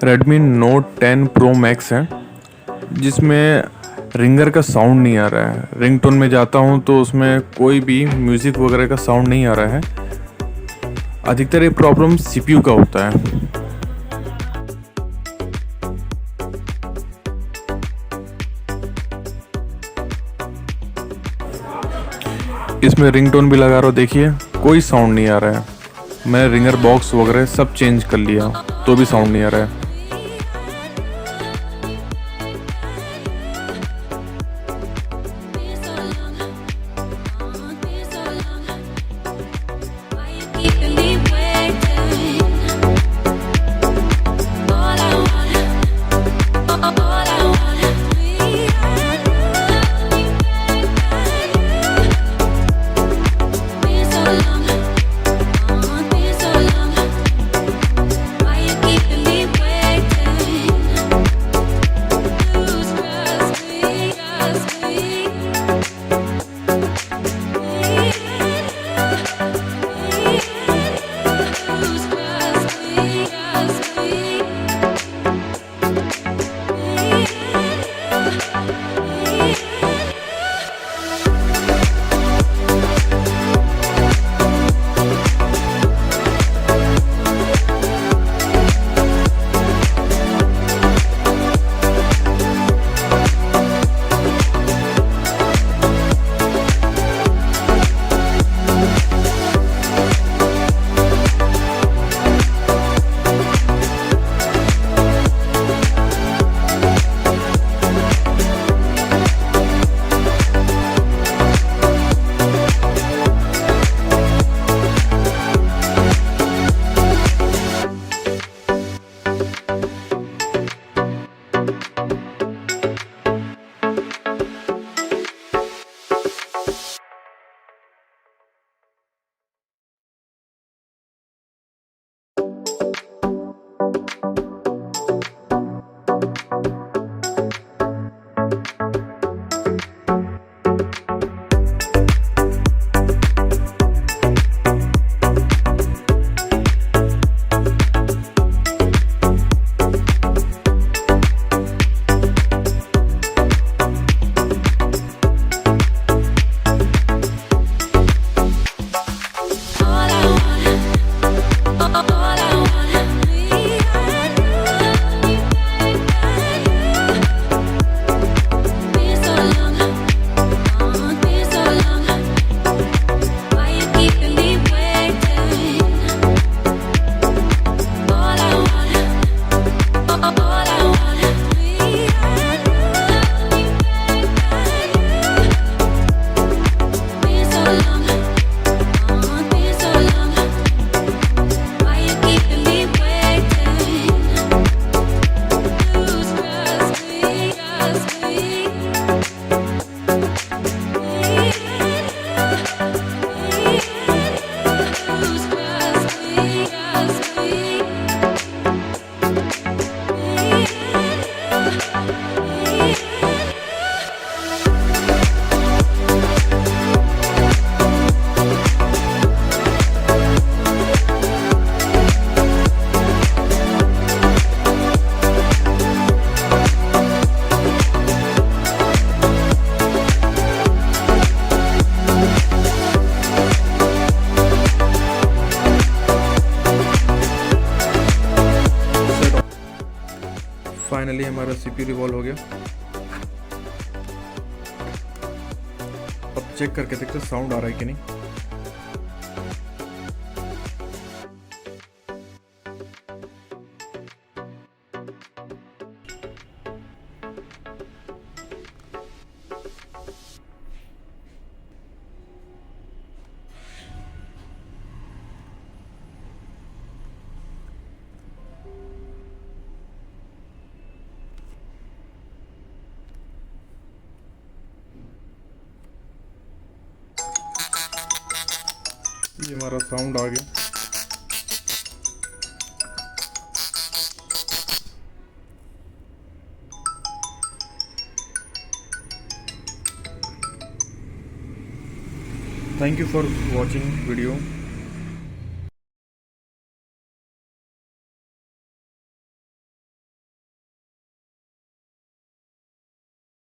Redmi Note 10 Pro Max है, जिसमें ringer का साउंड नहीं आ रहा है। रिंगटोन में जाता हूँ तो उसमें कोई भी म्यूज़िक वगैरह का साउंड नहीं आ रहा है। अधिकतर ये प्रॉब्लम CPU का होता है। इसमें रिंगटोन भी लगा रहा हूँ, देखिए कोई साउंड नहीं आ रहा है। मैंने रिंगर बॉक्स वगैरह सब चेंज कर लिया तो भी साउंड नहीं आ रहा है। फाइनली हमारा CPU रिवॉल्व हो गया। अब चेक करके देखते साउंड आ रहा है कि नहीं। ये हमारा साउंड आ गया। Thank you for watching video.